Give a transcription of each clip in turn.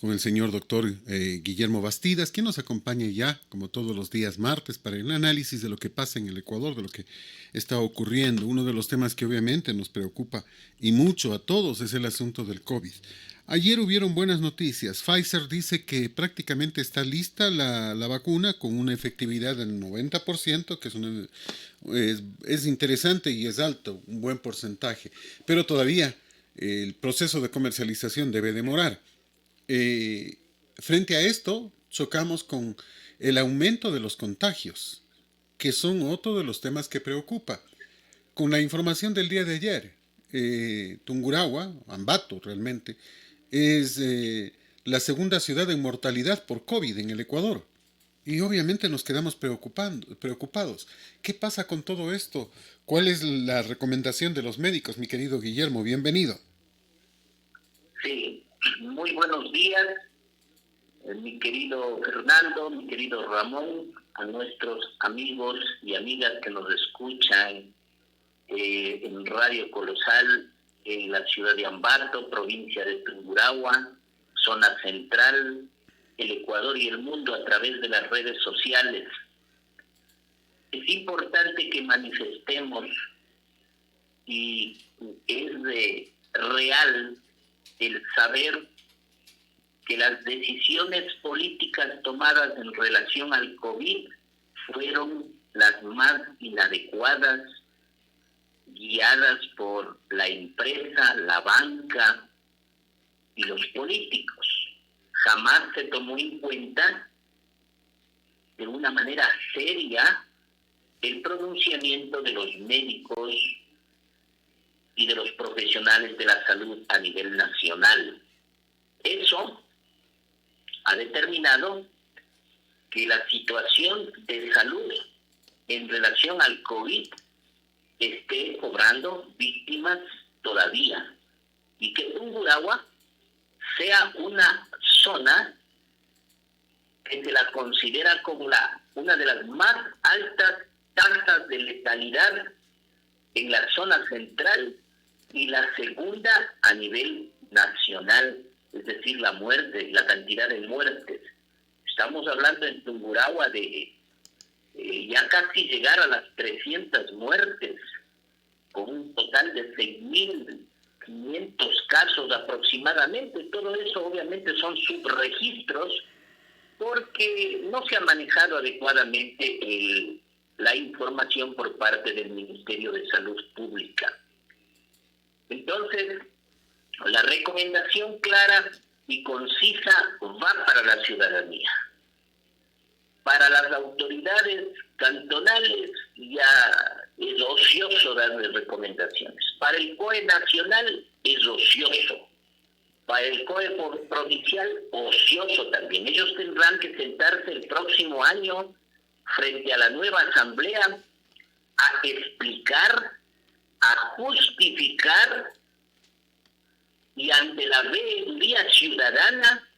con el señor doctor Guillermo Bastidas, quien nos acompaña ya, como todos los días martes, para el análisis de lo que pasa en el Ecuador, de lo que está ocurriendo. Uno de los temas que obviamente nos preocupa y mucho a todos es el asunto del COVID. Ayer hubieron buenas noticias. Pfizer dice que prácticamente está lista la vacuna con una efectividad del 90%, que es interesante y es alto, un buen porcentaje, pero todavía el proceso de comercialización debe demorar. Eh, Frente a esto, chocamos con el aumento de los contagios, que son otro de los temas que preocupa. Con la información del día de ayer, Tungurahua, Ambato realmente, es la segunda ciudad en mortalidad por COVID en el Ecuador. Y obviamente nos quedamos preocupados. ¿Qué pasa con todo esto? ¿Cuál es la recomendación de los médicos, mi querido Guillermo? Bienvenido. Sí, muy buenos días, mi querido Fernando, mi querido Ramón, a nuestros amigos y amigas que nos escuchan en Radio Colosal, en la ciudad de Ambato, provincia de Tungurahua, zona central, el Ecuador y el mundo a través de las redes sociales. Es importante que manifestemos y es real el saber que las decisiones políticas tomadas en relación al COVID fueron las más inadecuadas, guiadas por la empresa, la banca y los políticos. Jamás se tomó en cuenta de una manera seria el pronunciamiento de los médicos y de los profesionales de la salud a nivel nacional. Eso ha determinado que la situación de salud en relación al COVID esté cobrando víctimas todavía y que Tungurahua sea una zona que se la considera como una de las más altas tasas de letalidad en la zona central y la segunda a nivel nacional, es decir, la muerte, la cantidad de muertes. Estamos hablando en Tungurahua de ya casi llegar a las 300 muertes, con un total de 6.500 casos aproximadamente. Todo eso obviamente son subregistros porque no se ha manejado adecuadamente la información por parte del Ministerio de Salud Pública. Entonces, la recomendación clara y concisa va para la ciudadanía. Para las autoridades cantonales ya es ocioso darles recomendaciones. Para el COE nacional es ocioso. Para el COE provincial, ocioso también. Ellos tendrán que sentarse el próximo año frente a la nueva asamblea a explicar, a justificar y ante la vía ciudadana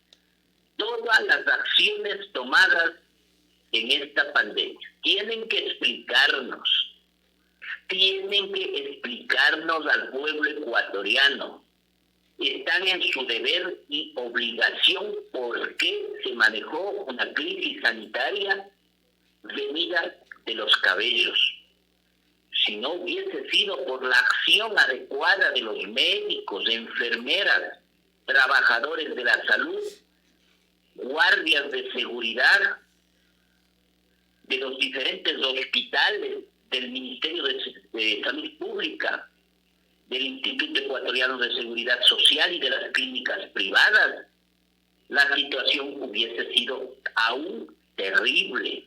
todas las acciones tomadas en esta pandemia. Tienen que explicarnos al pueblo ecuatoriano. Están en su deber y obligación por qué se manejó una crisis sanitaria venida de los cabellos. Si no hubiese sido por la acción adecuada de los médicos, enfermeras, trabajadores de la salud, guardias de seguridad, de los diferentes hospitales, del Ministerio de Salud Pública, del Instituto Ecuatoriano de Seguridad Social y de las clínicas privadas, la situación hubiese sido aún terrible.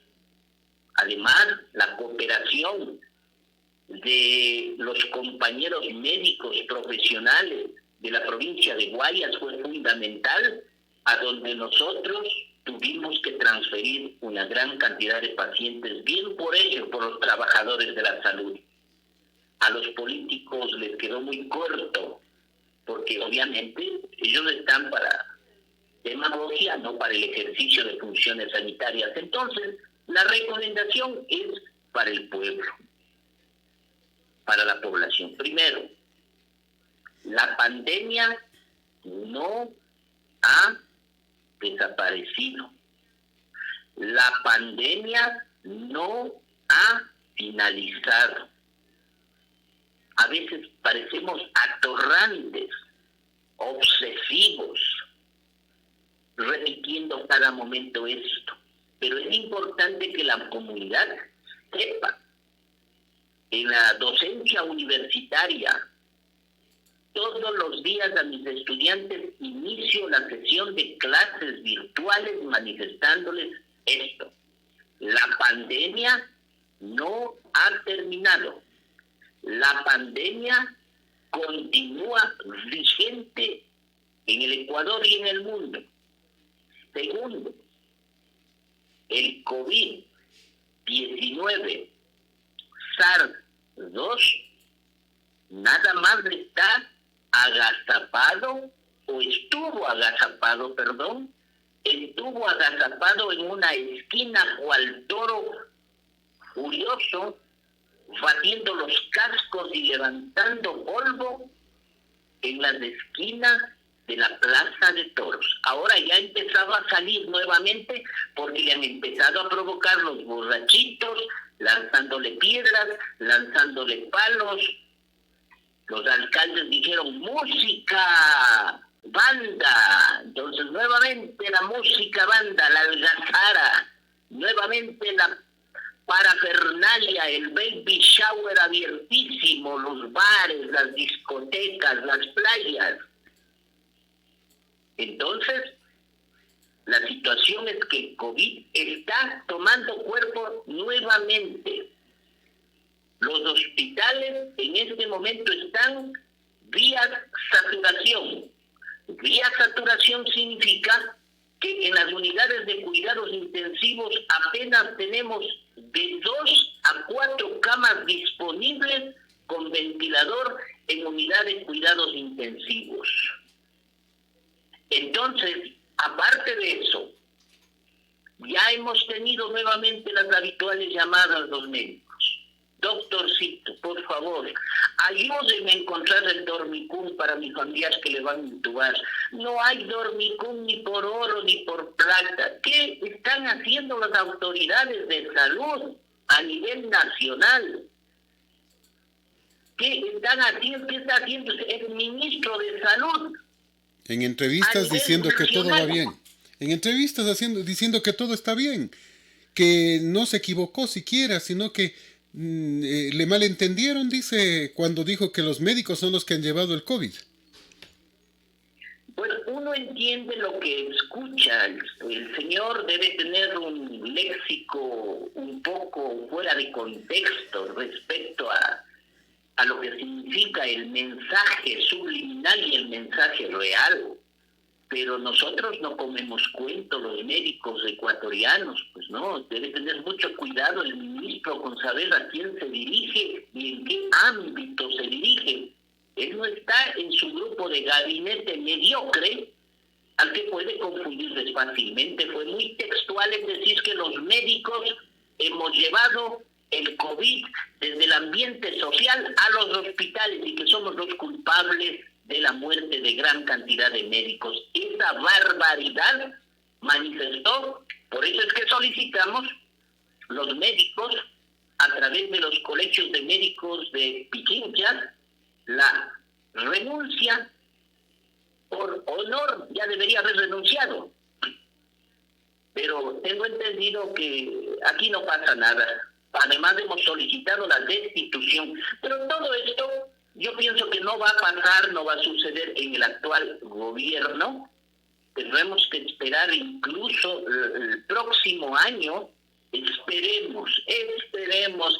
Además, la cooperación de los compañeros médicos profesionales de la provincia de Guayas fue fundamental, a donde nosotros tuvimos que transferir una gran cantidad de pacientes, bien por ello, por los trabajadores de la salud. A los políticos les quedó muy corto, porque obviamente ellos están para demagogia, no para el ejercicio de funciones sanitarias. Entonces, la recomendación es para el pueblo, para la población. Primero, la pandemia no ha desaparecido. La pandemia no ha finalizado. A veces parecemos atorrantes, obsesivos, repitiendo cada momento esto. Pero es importante que la comunidad sepa. En la docencia universitaria, todos los días a mis estudiantes inicio la sesión de clases virtuales manifestándoles esto. La pandemia no ha terminado. La pandemia continúa vigente en el Ecuador y en el mundo. Segundo, el COVID-19, SARS-2, nada más está agazapado, estuvo agazapado en una esquina cual toro furioso, batiendo los cascos y levantando polvo en las esquinas de la Plaza de Toros. Ahora ya empezaba a salir nuevamente porque le han empezado a provocar los borrachitos, lanzándole piedras, lanzándole palos. Los alcaldes dijeron música, banda. Entonces nuevamente la música, banda, la algazara, nuevamente la parafernalia, el baby shower abiertísimo, los bares, las discotecas, las playas. Entonces, la situación es que el COVID está tomando cuerpo nuevamente. Los hospitales en este momento están vía saturación. Vía saturación significa que en las unidades de cuidados intensivos apenas tenemos de 2 a 4 camas disponibles con ventilador en unidad de cuidados intensivos. Entonces, aparte de eso, ya hemos tenido nuevamente las habituales llamadas a los médicos. Doctorcito, por favor, ayúdenme a encontrar el dormicum para mi familiar que le van a intubar. No hay dormicum ni por oro ni por plata. ¿Qué están haciendo las autoridades de salud a nivel nacional? ¿Qué están haciendo? ¿Qué está haciendo el ministro de Salud? En entrevistas diciendo que todo va bien. En entrevistas diciendo que todo está bien. Que no se equivocó siquiera, sino que le malentendieron, dice, cuando dijo que los médicos son los que han llevado el COVID. Pues uno entiende lo que escucha. El señor debe tener un léxico un poco fuera de contexto respecto a lo que significa el mensaje subliminal y el mensaje real. Pero nosotros no comemos cuento, los médicos ecuatorianos, pues no, debe tener mucho cuidado el ministro con saber a quién se dirige y en qué ámbito se dirige. Él no está en su grupo de gabinete mediocre, al que puede confundirles fácilmente. Fue muy textual en decir que los médicos hemos llevado el COVID desde el ambiente social a los hospitales y que somos los culpables de la muerte de gran cantidad de médicos. Esa barbaridad manifestó, por eso es que solicitamos los médicos, a través de los colegios de médicos de Pichincha, la renuncia. Por honor ya debería haber renunciado, pero tengo entendido que aquí no pasa nada. Además hemos solicitado la destitución, pero todo esto yo pienso que no va a pasar, no va a suceder en el actual gobierno. Tendremos que esperar incluso el próximo año. Esperemos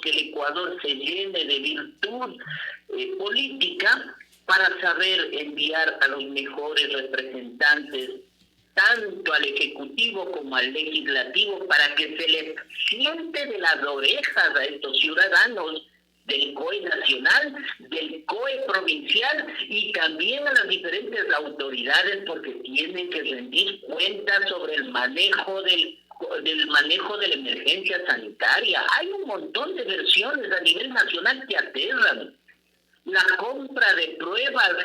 que el Ecuador se llene de virtud política para saber enviar a los mejores representantes, tanto al Ejecutivo como al Legislativo, para que se les siente de las orejas a estos ciudadanos del COE nacional, del COE provincial y también a las diferentes autoridades, porque tienen que rendir cuentas sobre el manejo del manejo de la emergencia sanitaria. Hay un montón de versiones a nivel nacional que aterran. La compra de pruebas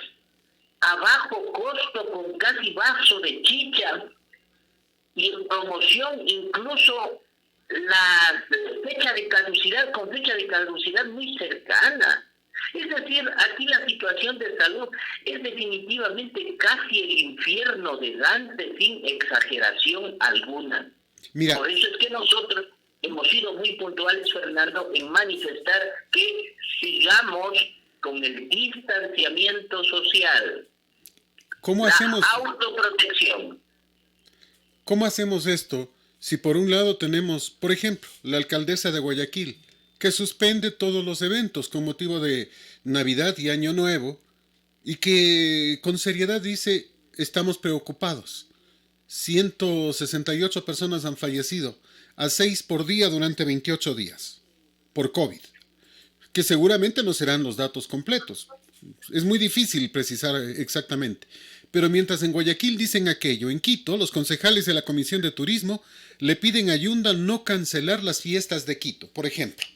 a bajo costo con casi vaso de chicha y en promoción incluso la fecha de caducidad, con fecha de caducidad muy cercana. Es decir, aquí la situación de salud es definitivamente casi el infierno de Dante sin exageración alguna. Mira, Por eso es que nosotros hemos sido muy puntuales, Fernando, en manifestar que sigamos con el distanciamiento social, ¿cómo la hacemos, autoprotección. cómo hacemos esto si por un lado tenemos, por ejemplo, la alcaldesa de Guayaquil, que suspende todos los eventos con motivo de Navidad y Año Nuevo y que con seriedad dice, estamos preocupados? 168 personas han fallecido, a 6 por día durante 28 días, por COVID, que seguramente no serán los datos completos. Es muy difícil precisar exactamente. Pero mientras en Guayaquil dicen aquello, en Quito los concejales de la Comisión de Turismo le piden a Yunda no cancelar las fiestas de Quito, por ejemplo.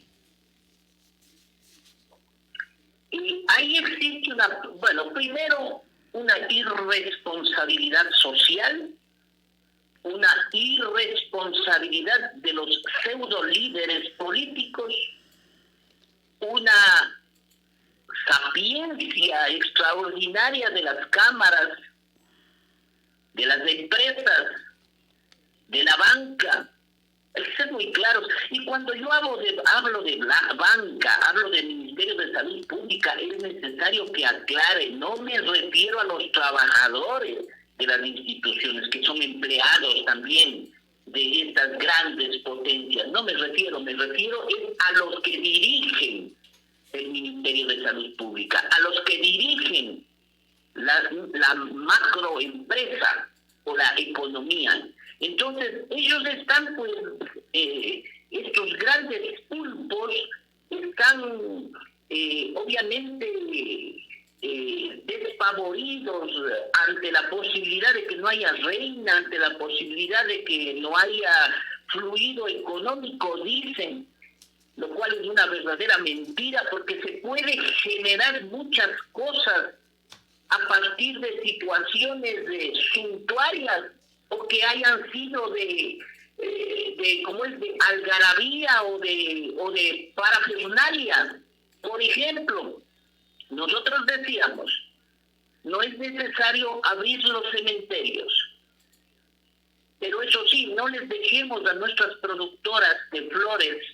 Y ahí existe primero una irresponsabilidad social, una irresponsabilidad de los pseudo líderes políticos, una sapiencia extraordinaria de las cámaras, de las empresas, de la banca. Hay que ser muy claros. Y cuando yo hablo de la banca, hablo del Ministerio de Salud Pública, es necesario que aclare, no me refiero a los trabajadores de las instituciones, que son empleados también de estas grandes potencias. No me refiero a los que dirigen el Ministerio de Salud Pública, a los que dirigen la macroempresa o la economía. Entonces, ellos están, estos grandes pulpos están obviamente despavoridos ante la posibilidad de que no haya reina, ante la posibilidad de que no haya fluido económico, dicen, lo cual es una verdadera mentira, porque se puede generar muchas cosas a partir de situaciones suntuarias o que hayan sido de algarabía o de parafernalia. Por ejemplo, nosotros decíamos, no es necesario abrir los cementerios, pero eso sí, no les dejemos a nuestras productoras de flores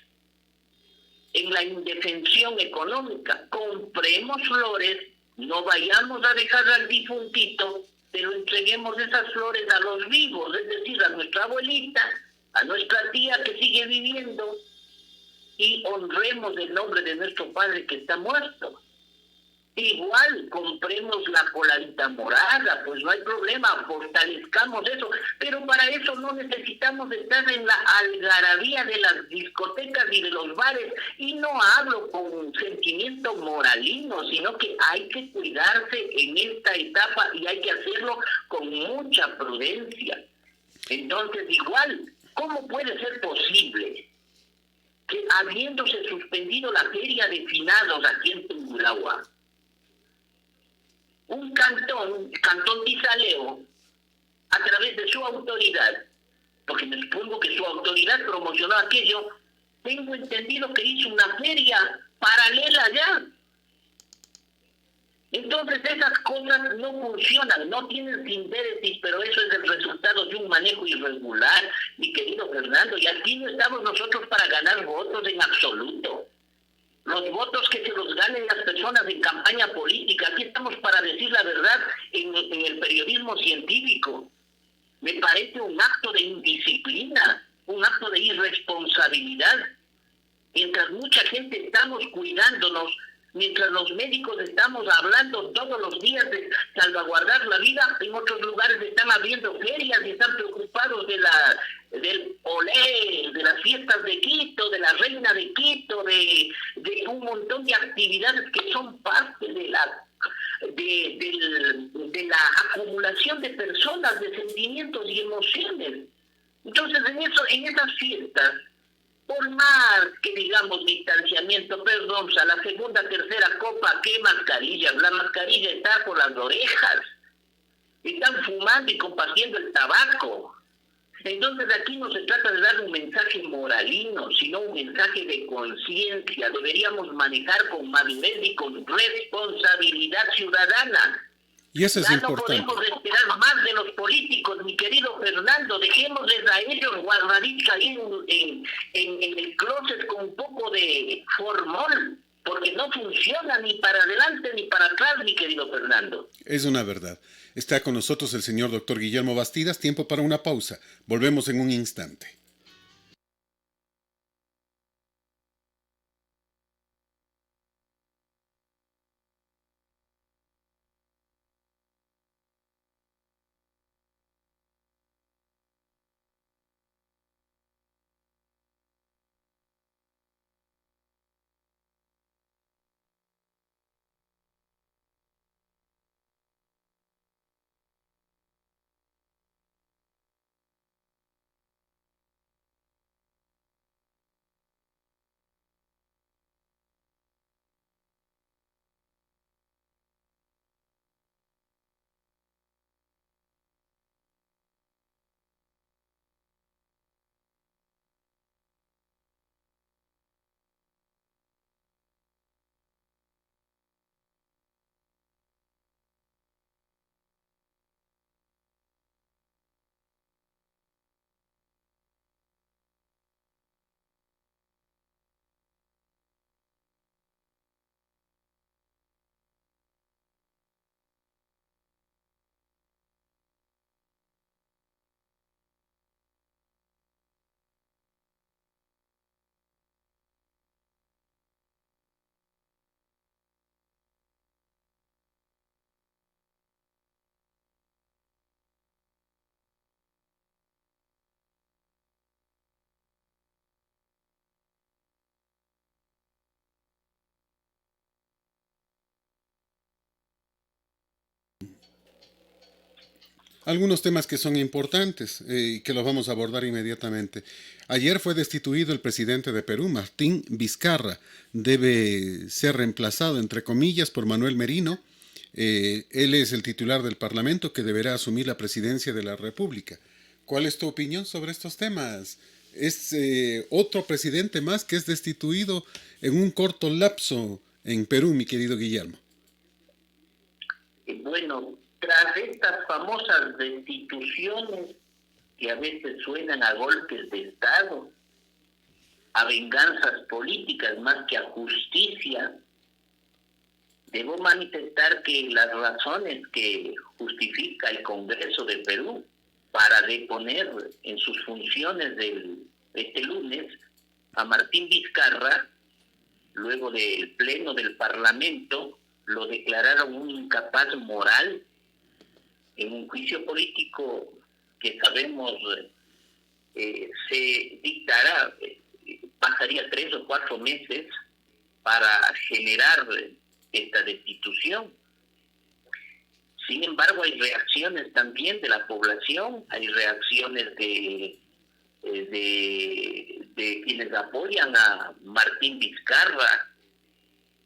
en la indefensión económica. Compremos flores, no vayamos a dejar al difuntito, pero entreguemos esas flores a los vivos, es decir, a nuestra abuelita, a nuestra tía que sigue viviendo, y honremos el nombre de nuestro padre que está muerto. Igual compremos la coladita morada, pues no hay problema, fortalezcamos eso, pero para eso no necesitamos estar en la algarabía de las discotecas y de los bares, y no hablo con sentimiento moralino, sino que hay que cuidarse en esta etapa y hay que hacerlo con mucha prudencia. Entonces, igual, ¿cómo puede ser posible que habiéndose suspendido la feria de finados aquí en Tungurahua, un cantón Tizaleo, a través de su autoridad, porque me supongo que su autoridad promocionó aquello, tengo entendido que hizo una feria paralela ya? Entonces esas cosas no funcionan, no tienen síntesis, pero eso es el resultado de un manejo irregular, mi querido Fernando, y aquí no estamos nosotros para ganar votos en absoluto. Los votos que se los ganen las personas en campaña política. Aquí estamos para decir la verdad en el periodismo científico. Me parece un acto de indisciplina, un acto de irresponsabilidad. Mientras mucha gente estamos cuidándonos, mientras los médicos estamos hablando todos los días de salvaguardar la vida, en otros lugares están abriendo ferias y están preocupados del olé, de las fiestas de Quito, de la reina de Quito, de un montón de actividades que son parte de la acumulación de personas, de sentimientos y emociones. Entonces, en esas fiestas, por más que digamos distanciamiento, perdón, a la segunda, tercera copa, ¿qué mascarilla? La mascarilla está por las orejas. Están fumando y compartiendo el tabaco. Entonces aquí no se trata de dar un mensaje moralino, sino un mensaje de conciencia. Deberíamos manejar con madurez y con responsabilidad ciudadana. Y eso es Ya importante. no podemos esperar más de los políticos, mi querido Fernando. Dejémosles a ellos guardaditos ahí en el closet con un poco de formol, porque no funciona ni para adelante ni para atrás, mi querido Fernando. Es una verdad. Está con nosotros el señor doctor Guillermo Bastidas. Tiempo para una pausa. Volvemos en un instante. Algunos temas que son importantes y que los vamos a abordar inmediatamente. Ayer fue destituido el presidente de Perú, Martín Vizcarra. Debe ser reemplazado, entre comillas, por Manuel Merino. Él es el titular del Parlamento que deberá asumir la presidencia de la República. ¿Cuál es tu opinión sobre estos temas? Es otro presidente más que es destituido en un corto lapso en Perú, mi querido Guillermo. Bueno, tras estas famosas destituciones que a veces suenan a golpes de Estado, a venganzas políticas más que a justicia, debo manifestar que las razones que justifica el Congreso de Perú para deponer en sus funciones este lunes a Martín Vizcarra, luego del pleno del Parlamento, lo declararon un incapaz moral en un juicio político que sabemos se dictará, pasaría 3 o 4 meses para generar esta destitución. Sin embargo, hay reacciones también de la población, hay reacciones de quienes apoyan a Martín Vizcarra,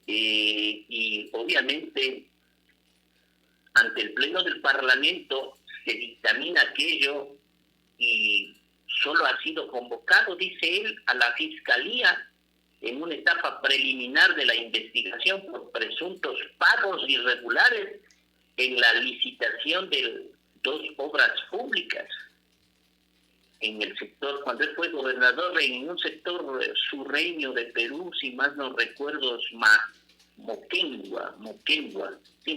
y obviamente ante el Pleno del Parlamento se dictamina aquello y solo ha sido convocado, dice él, a la Fiscalía en una etapa preliminar de la investigación por presuntos pagos irregulares en la licitación de 2 obras públicas en el sector, cuando él fue gobernador, en un sector surreño de Perú, si más no recuerdo, es Moquegua, que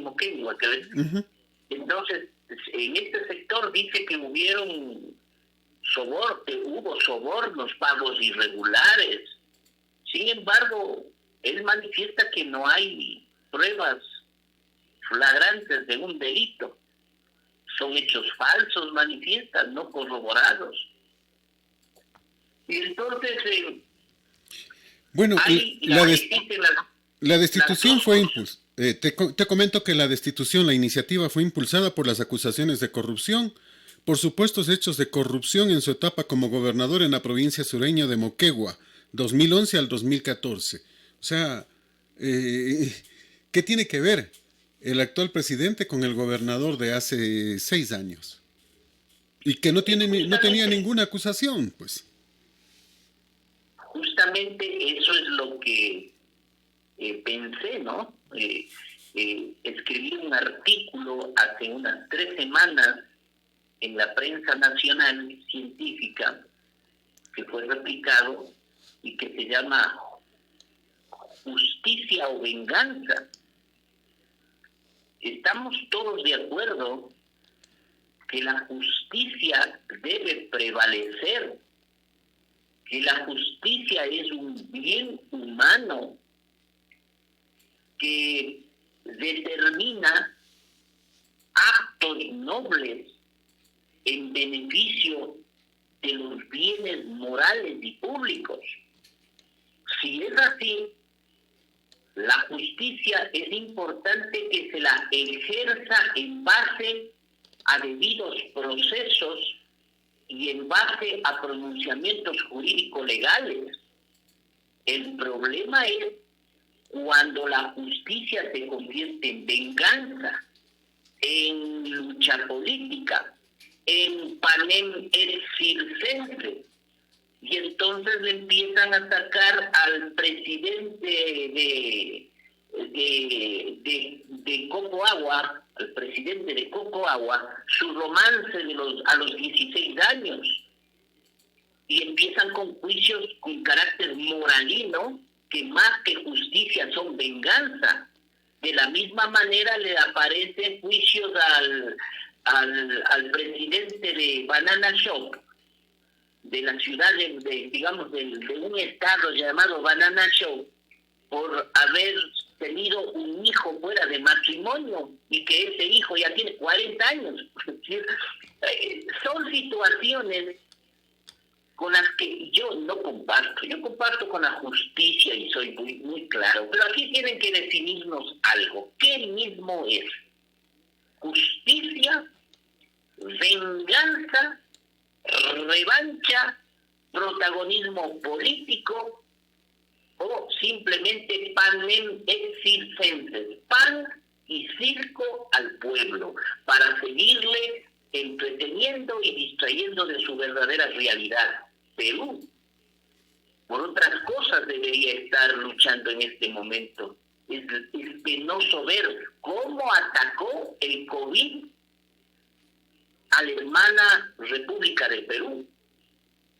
Uh-huh. entonces en este sector dice que hubo sobornos, pagos irregulares. Sin embargo, él manifiesta que no hay pruebas flagrantes de un delito. Son hechos falsos, manifiestan, no corroborados. Y entonces, bueno, existen la destitución fue impulsada. Te comento que la destitución, la iniciativa fue impulsada por las acusaciones de corrupción, por supuestos hechos de corrupción en su etapa como gobernador en la provincia sureña de Moquegua, 2011 al 2014. O sea, ¿qué tiene que ver el actual presidente con el gobernador de hace 6 años? Y que no tenía ninguna acusación, pues. Justamente eso es lo que pensé, ¿no? Escribí un artículo hace unas 3 semanas en la prensa nacional científica que fue replicado y que se llama Justicia o Venganza. Estamos todos de acuerdo que la justicia debe prevalecer, que la justicia es un bien humano que determina actos nobles en beneficio de los bienes morales y públicos. Si es así, la justicia es importante que se la ejerza en base a debidos procesos y en base a pronunciamientos jurídicos legales. El problema es cuando la justicia se convierte en venganza, en lucha política, en panem et circense, y entonces le empiezan a atacar al presidente de Cocoagua, al presidente de Cocoagua, su romance a los 16 años, y empiezan con juicios con carácter moralino, que más que justicia son venganza. De la misma manera le aparecen juicios al presidente de Banana Shop, de la ciudad de un estado llamado Banana Show, por haber tenido un hijo fuera de matrimonio y que ese hijo ya tiene 40 años. Son situaciones con las que yo no comparto. Yo comparto con la justicia y soy muy, muy claro, pero aquí tienen que definirnos algo. ¿Qué mismo es? ¿Justicia, venganza, revancha, protagonismo político o simplemente panem et circenses, pan y circo al pueblo para seguirle entreteniendo y distrayendo de su verdadera realidad? Perú, por otras cosas, debería estar luchando en este momento. Es penoso ver cómo atacó el COVID a la hermana República del Perú,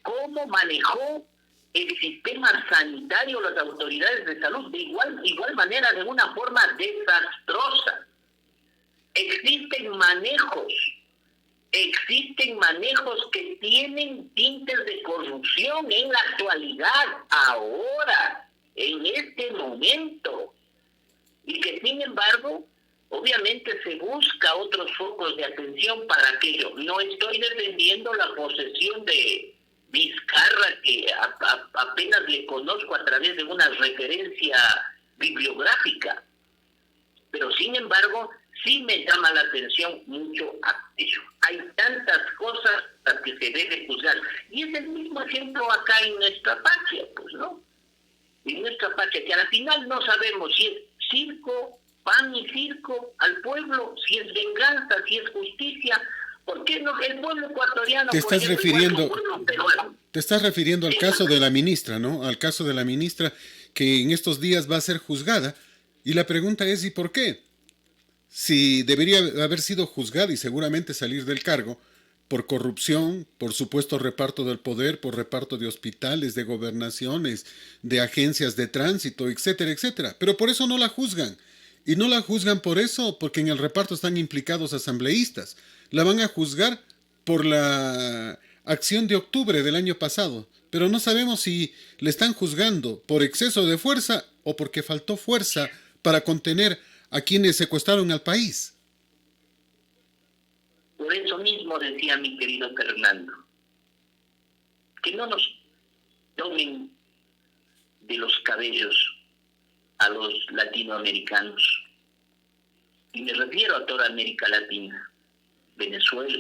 cómo manejó el sistema sanitario las autoridades de salud de igual manera, de una forma desastrosa. Existen manejos que tienen tintes de corrupción en la actualidad, ahora, en este momento, y que sin embargo obviamente se busca otros focos de atención para aquello. No estoy defendiendo la posesión de Vizcarra, que apenas le conozco a través de una referencia bibliográfica, pero sin embargo sí me llama la atención mucho aquello. Hay tantas cosas a que se debe juzgar, y es el mismo ejemplo acá en nuestra patria, pues, ¿no? En nuestra patria, que al final no sabemos si es circo, pan y circo al pueblo, si es venganza, si es justicia. ¿Por qué no el pueblo ecuatoriano? Te estás refiriendo al caso de la ministra, ¿no? Al caso de la ministra que en estos días va a ser juzgada. Y la pregunta es, ¿y por qué? Si debería haber sido juzgada y seguramente salir del cargo por corrupción, por supuesto reparto del poder, por reparto de hospitales, de gobernaciones, de agencias de tránsito, etcétera, etcétera. Pero por eso no la juzgan. Y no la juzgan por eso, porque en el reparto están implicados asambleístas. La van a juzgar por la acción de octubre del año pasado. Pero no sabemos si le están juzgando por exceso de fuerza o porque faltó fuerza para contener a quienes secuestraron al país. Por eso mismo decía mi querido Fernando, que no nos tomen de los cabellos a los latinoamericanos. Y me refiero a toda América Latina. Venezuela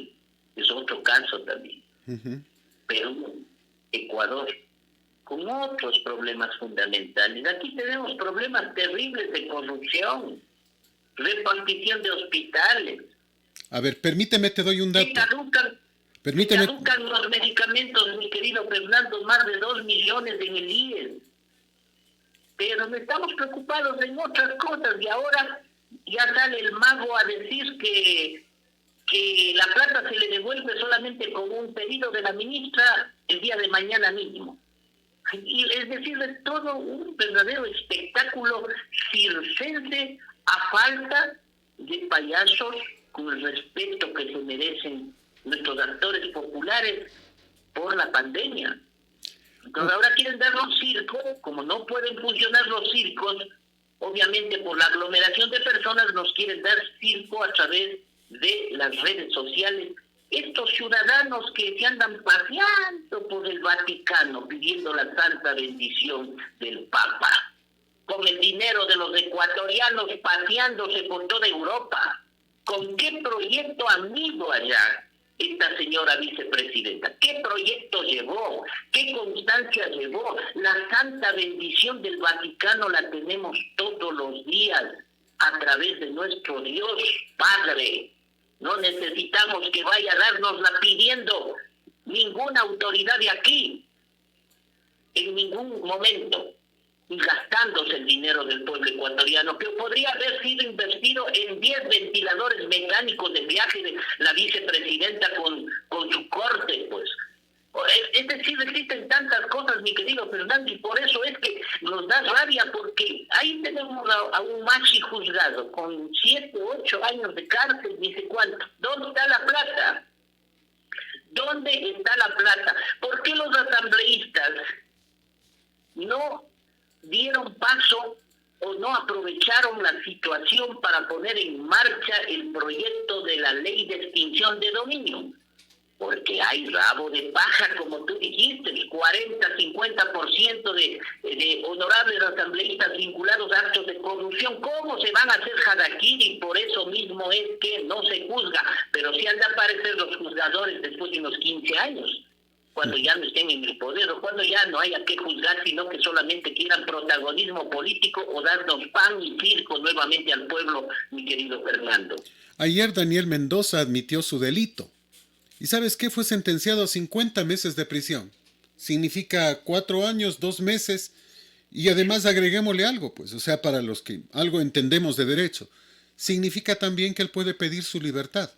es otro caso también. Uh-huh. Perú, Ecuador, con otros problemas fundamentales. Aquí tenemos problemas terribles de corrupción, repartición de hospitales. A ver, permíteme, te doy un dato. Permíteme. Caducan los medicamentos, mi querido Fernando, más de 2 millones en el IES. Pero no estamos preocupados en otras cosas y ahora ya sale el mago a decir que la plata se le devuelve solamente con un pedido de la ministra el día de mañana mismo. Y es decir, es todo un verdadero espectáculo circense a falta de payasos con el respeto que se merecen nuestros actores populares por la pandemia. Entonces ahora quieren dar los circos, como no pueden funcionar los circos, obviamente por la aglomeración de personas nos quieren dar circo a través de las redes sociales. Estos ciudadanos que se andan paseando por el Vaticano pidiendo la santa bendición del Papa, con el dinero de los ecuatorianos paseándose por toda Europa. ¿Con qué proyecto amigo allá esta señora vicepresidenta? ¿Qué proyecto llevó? ¿Qué constancia llevó? La santa bendición del Vaticano la tenemos todos los días a través de nuestro Dios Padre. No necesitamos que vaya a dárnosla pidiendo ninguna autoridad de aquí, en ningún momento, y gastándose el dinero del pueblo ecuatoriano, que podría haber sido invertido en 10 ventiladores mecánicos de viaje de la vicepresidenta con su corte, pues. Es decir, existen tantas cosas, mi querido Fernando, y por eso es que nos da rabia, porque ahí tenemos a un machi juzgado con 7, 8 años de cárcel, dice cuánto. ¿Dónde está la plata? ¿Dónde está la plata? ¿Por qué los asambleístas no dieron paso o no aprovecharon la situación para poner en marcha el proyecto de la ley de extinción de dominio? Porque hay rabo de paja, como tú dijiste, el 40-50% de honorables asambleístas vinculados a actos de corrupción. ¿Cómo se van a hacer harakiri? Por eso mismo es que no se juzga, pero sí han de aparecer los juzgadores después de unos 15 años, cuando ya no estén en el poder o cuando ya no haya que juzgar, sino que solamente quieran protagonismo político o darnos pan y circo nuevamente al pueblo, mi querido Fernando. Ayer Daniel Mendoza admitió su delito. ¿Y sabes qué? Fue sentenciado a 50 meses de prisión. Significa 4 años, 2 meses. Y además agreguémosle algo, pues, o sea, para los que algo entendemos de derecho. Significa también que él puede pedir su libertad.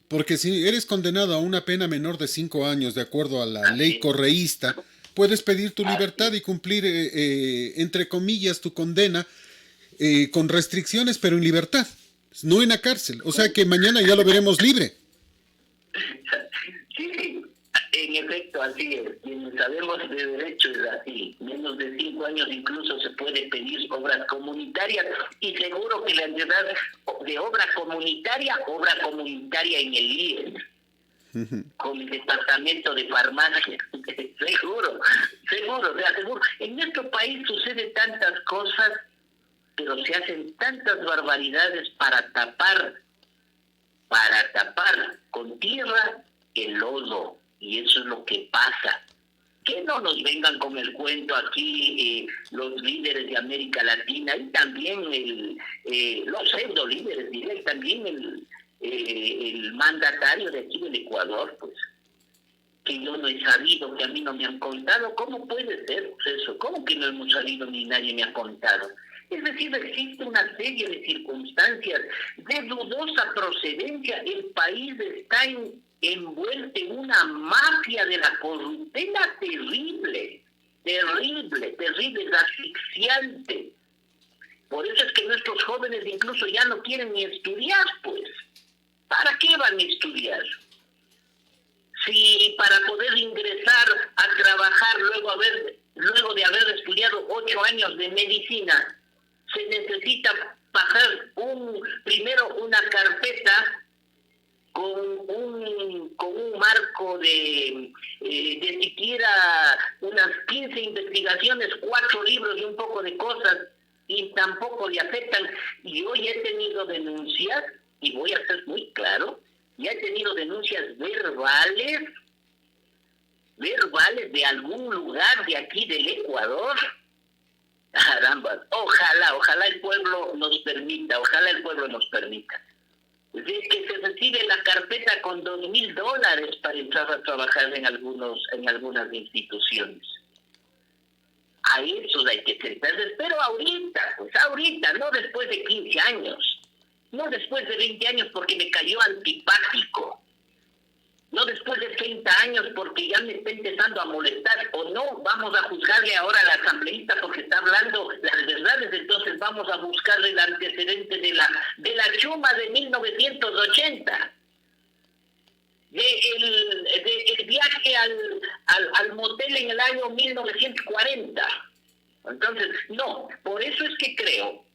Porque si eres condenado a una pena menor de 5 años, de acuerdo a la ley correísta, puedes pedir tu libertad y cumplir, entre comillas, tu condena con restricciones, pero en libertad, no en la cárcel. O sea que mañana ya lo veremos libre. Sí, en efecto, así es. Quienes sabemos de derecho es así. Menos de 5 años incluso se puede pedir obras comunitarias, y seguro que la entidad de obra comunitaria en el IES, con el departamento de farmacia. seguro. En nuestro país sucede tantas cosas, pero se hacen tantas barbaridades para tapar con tierra el lodo, y eso es lo que pasa. Que no nos vengan con el cuento aquí los líderes de América Latina y también los pseudo líderes, diré, también el mandatario de aquí del Ecuador, pues, que yo no he sabido, que a mí no me han contado. ¿Cómo puede ser eso? ¿Cómo que no hemos sabido ni nadie me ha contado? Es decir, existe una serie de circunstancias de dudosa procedencia. El país está envuelto en una mafia de la corrupción terrible, asfixiante. Por eso es que nuestros jóvenes incluso ya no quieren ni estudiar, pues. ¿Para qué van a estudiar? Si para poder ingresar a trabajar luego de haber estudiado 8 años de medicina, se necesita pasar primero una carpeta con un marco de siquiera unas 15 investigaciones, 4 libros y un poco de cosas, y tampoco le aceptan. Y hoy he tenido denuncias, y voy a ser muy claro, ya he tenido denuncias verbales alcaldes de algún lugar de aquí del Ecuador? Caramba, ojalá el pueblo nos permita, Es que se recibe la carpeta con $2,000 para entrar a trabajar en algunas instituciones. A eso hay que sentarse, pero ahorita, no después de 15 años, no después de 20 años porque me cayó antipático, no después de 30 años porque ya me está empezando a molestar, o no vamos a juzgarle ahora al asambleísta porque está hablando las verdades, entonces vamos a buscarle el antecedente de la chuma de 1980. El viaje al motel en el año 1940. Entonces, no, por eso es que creo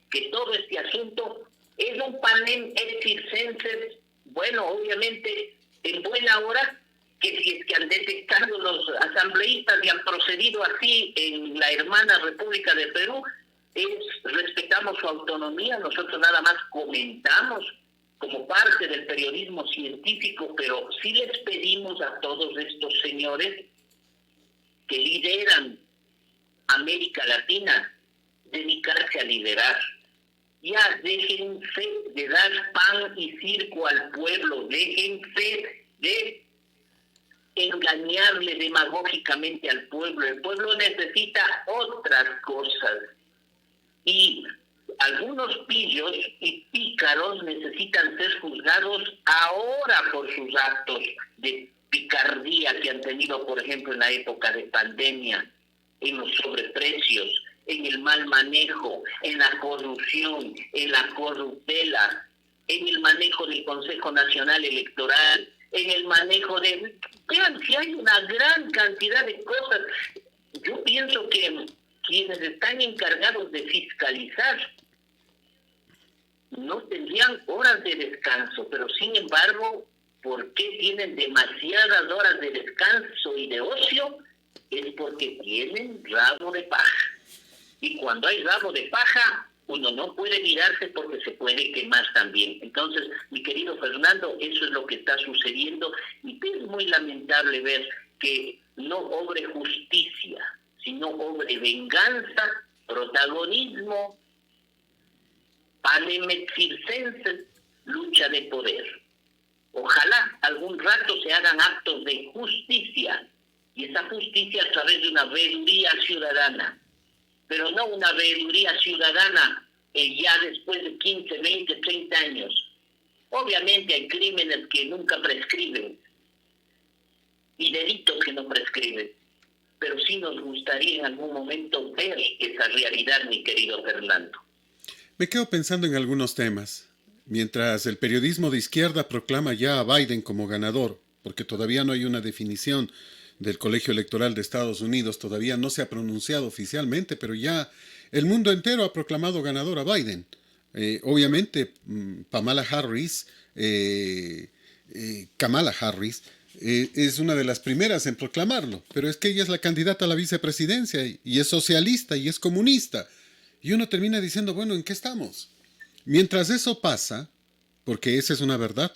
que todo este asunto es un panem et circenses, bueno, obviamente, en buena hora, que si es que han detectado los asambleístas y han procedido así en la hermana República de Perú, respetamos su autonomía, nosotros nada más comentamos como parte del periodismo científico, pero sí les pedimos a todos estos señores que lideran América Latina, dedicarse a liderar. Ya déjense de dar pan y circo al pueblo, déjense de engañarle demagógicamente al pueblo. El pueblo necesita otras cosas. Y algunos pillos y pícaros necesitan ser juzgados ahora por sus actos de picardía que han tenido, por ejemplo, en la época de pandemia, en los sobreprecios, en el mal manejo, en la corrupción, en la corruptela, en el manejo del Consejo Nacional Electoral, en el manejo de... Vean, si hay una gran cantidad de cosas. Yo pienso que quienes están encargados de fiscalizar no tendrían horas de descanso, pero sin embargo, ¿por qué tienen demasiadas horas de descanso y de ocio? Es porque tienen rabo de paja. Y cuando hay rabo de paja, uno no puede mirarse porque se puede quemar también. Entonces, mi querido Fernando, eso es lo que está sucediendo y es muy lamentable ver que no obre justicia, sino obre venganza, protagonismo, panem et circenses, lucha de poder. Ojalá algún rato se hagan actos de justicia, y esa justicia a través de una veeduría ciudadana, pero no una veeduría ciudadana ya después de 15, 20, 30 años. Obviamente hay crímenes que nunca prescriben y delitos que no prescriben, pero sí nos gustaría en algún momento ver esa realidad, mi querido Fernando. Me quedo pensando en algunos temas. Mientras el periodismo de izquierda proclama ya a Biden como ganador, porque todavía no hay una definición del Colegio Electoral de Estados Unidos, todavía no se ha pronunciado oficialmente, pero ya el mundo entero ha proclamado ganador a Biden. Obviamente, Kamala Harris, es una de las primeras en proclamarlo, pero es que ella es la candidata a la vicepresidencia y es socialista y es comunista. Y uno termina diciendo, bueno, ¿en qué estamos? Mientras eso pasa, porque esa es una verdad,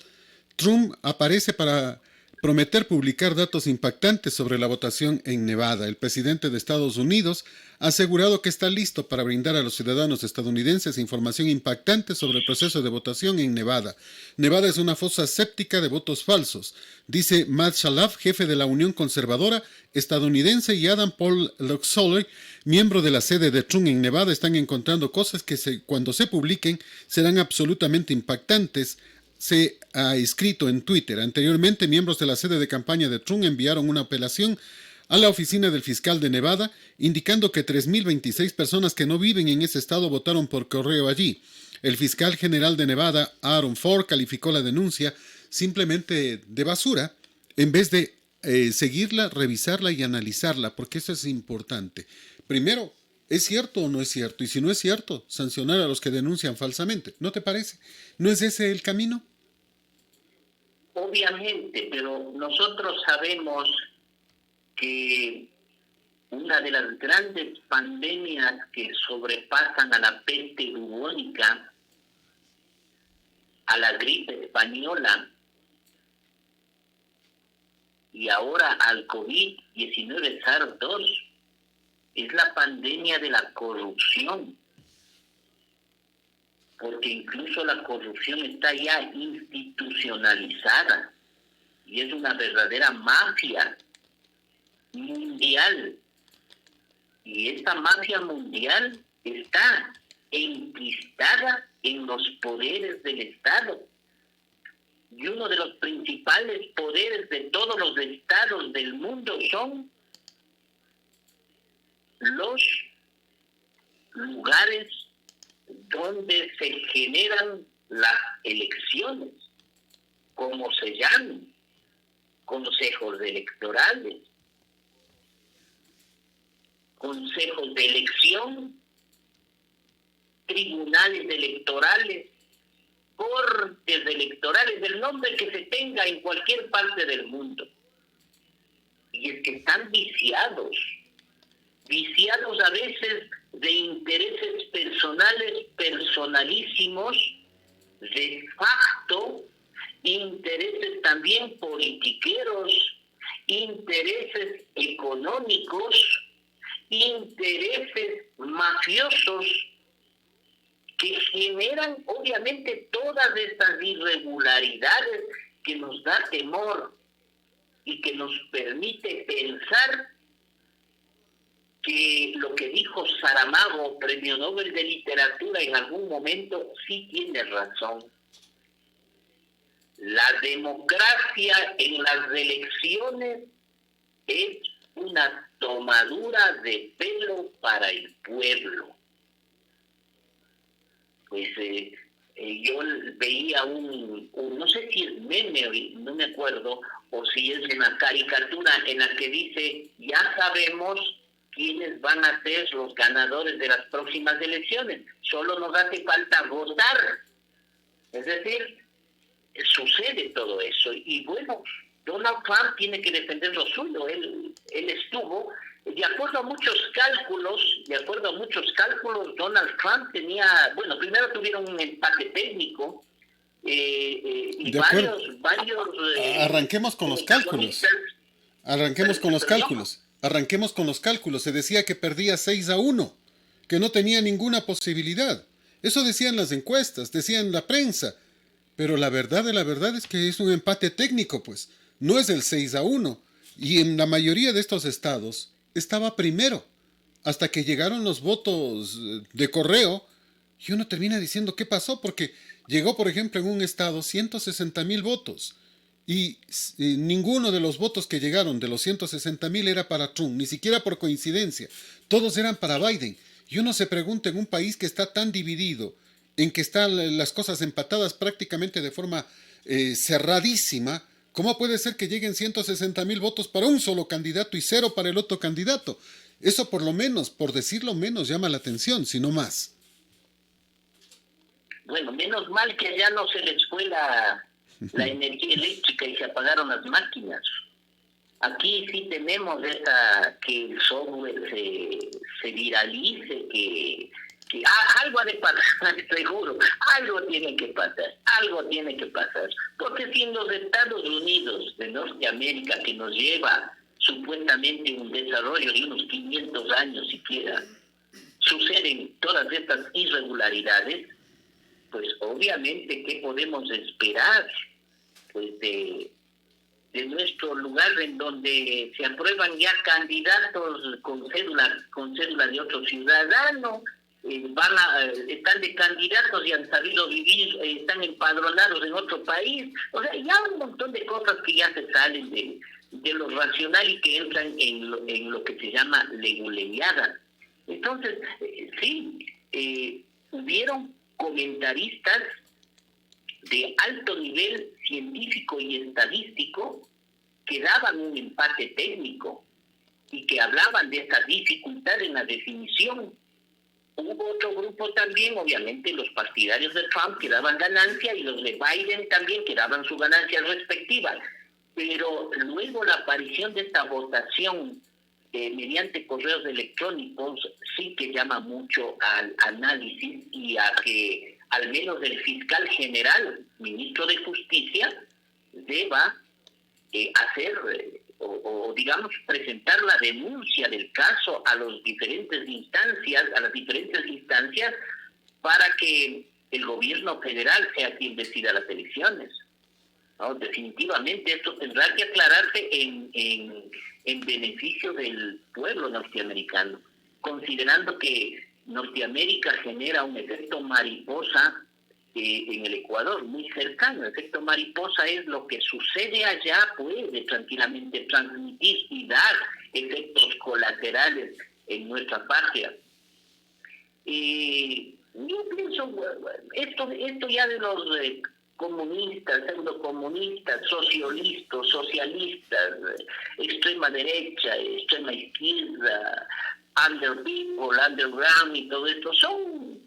Trump aparece para prometer publicar datos impactantes sobre la votación en Nevada. El presidente de Estados Unidos ha asegurado que está listo para brindar a los ciudadanos estadounidenses información impactante sobre el proceso de votación en Nevada. Nevada es una fosa séptica de votos falsos, dice Matt Shalaf, jefe de la Unión Conservadora estadounidense, y Adam Paul Luxoller, miembro de la sede de Trump en Nevada, están encontrando cosas que cuando se publiquen serán absolutamente impactantes. Se ha escrito en Twitter. Anteriormente, miembros de la sede de campaña de Trump enviaron una apelación a la oficina del fiscal de Nevada, indicando que 3.026 personas que no viven en ese estado votaron por correo allí. El fiscal general de Nevada, Aaron Ford, calificó la denuncia simplemente de basura, en vez de seguirla, revisarla y analizarla, porque eso es importante. Primero, ¿es cierto o no es cierto? Y si no es cierto, sancionar a los que denuncian falsamente. ¿No te parece? ¿No es ese el camino? Obviamente, pero nosotros sabemos que una de las grandes pandemias que sobrepasan a la peste bubónica, a la gripe española y ahora al COVID-19 SARS-2, es la pandemia de la corrupción, porque incluso la corrupción está ya institucionalizada y es una verdadera mafia mundial. Y esta mafia mundial está enquistada en los poderes del Estado. Y uno de los principales poderes de todos los estados del mundo son los lugares donde se generan las elecciones, como se llaman, consejos electorales, consejos de elección, tribunales electorales, cortes electorales, del nombre que se tenga en cualquier parte del mundo. Y es que están viciados a veces de intereses personales, personalísimos, de facto, intereses también politiqueros, intereses económicos, intereses mafiosos, que generan obviamente todas estas irregularidades que nos da temor y que nos permite pensar que lo que dijo Saramago, Premio Nobel de Literatura, en algún momento sí tiene razón. La democracia en las elecciones es una tomadura de pelo para el pueblo. Pues yo veía no sé si es meme, no me acuerdo, o si es una caricatura en la que dice, ya sabemos quiénes van a ser los ganadores de las próximas elecciones, solo nos hace falta votar. Es decir, sucede todo eso. Y bueno, Donald Trump tiene que defender lo suyo. Él estuvo, de acuerdo a muchos cálculos, Donald Trump tenía, bueno, primero tuvieron un empate técnico, y varios arranquemos con los cálculos. Arranquemos con los cálculos. Se decía que perdía 6-1, que no tenía ninguna posibilidad. Eso decían las encuestas, decían la prensa. Pero la verdad es que es un empate técnico, pues. No es el 6-1. Y en la mayoría de estos estados estaba primero. Hasta que llegaron los votos de correo. Y uno termina diciendo qué pasó. Porque llegó, por ejemplo, en un estado 160,000 votos. Y ninguno de los votos que llegaron de los 160,000 era para Trump. Ni siquiera por coincidencia. Todos eran para Biden. Y uno se pregunta en un país que está tan dividido, en que están las cosas empatadas prácticamente de forma cerradísima, ¿cómo puede ser que lleguen 160,000 votos para un solo candidato y 0 para el otro candidato? Eso por lo menos, por decirlo menos, llama la atención, si no más. Bueno, menos mal que ya no se les fue la energía eléctrica y se apagaron las máquinas. Aquí sí tenemos que el software se viralice, que algo ha de pasar, seguro, algo tiene que pasar, porque si en los Estados Unidos de Norteamérica, que nos lleva supuestamente un desarrollo de unos 500 años siquiera, suceden todas estas irregularidades, pues obviamente, ¿qué podemos esperar? Pues de nuestro lugar en donde se aprueban ya candidatos con cédula de otro ciudadano, están de candidatos y han sabido vivir, están empadronados en otro país. O sea, ya un montón de cosas que ya se salen de lo racional y que entran en lo que se llama leguleada. Entonces, hubieron comentaristas de alto nivel científico y estadístico que daban un empate técnico y que hablaban de esta dificultad en la definición. Hubo otro grupo también, obviamente los partidarios de Trump, que daban ganancia, y los de Biden también, que daban su ganancia respectiva. Pero luego la aparición de esta votación mediante correos electrónicos sí que llama mucho al análisis y a que al menos el fiscal general, ministro de Justicia, deba hacer o digamos presentar la denuncia del caso a las diferentes instancias para que el gobierno federal sea quien decida las elecciones, ¿no? Definitivamente esto tendrá que aclararse en beneficio del pueblo norteamericano, considerando que Norteamérica genera un efecto mariposa en el Ecuador, muy cercano. El efecto mariposa es lo que sucede allá puede tranquilamente transmitir y dar efectos colaterales en nuestra patria. Yo pienso, esto ya de los comunistas, pseudocomunistas, socialistas, extrema derecha, extrema izquierda, under people, underground y todo esto, son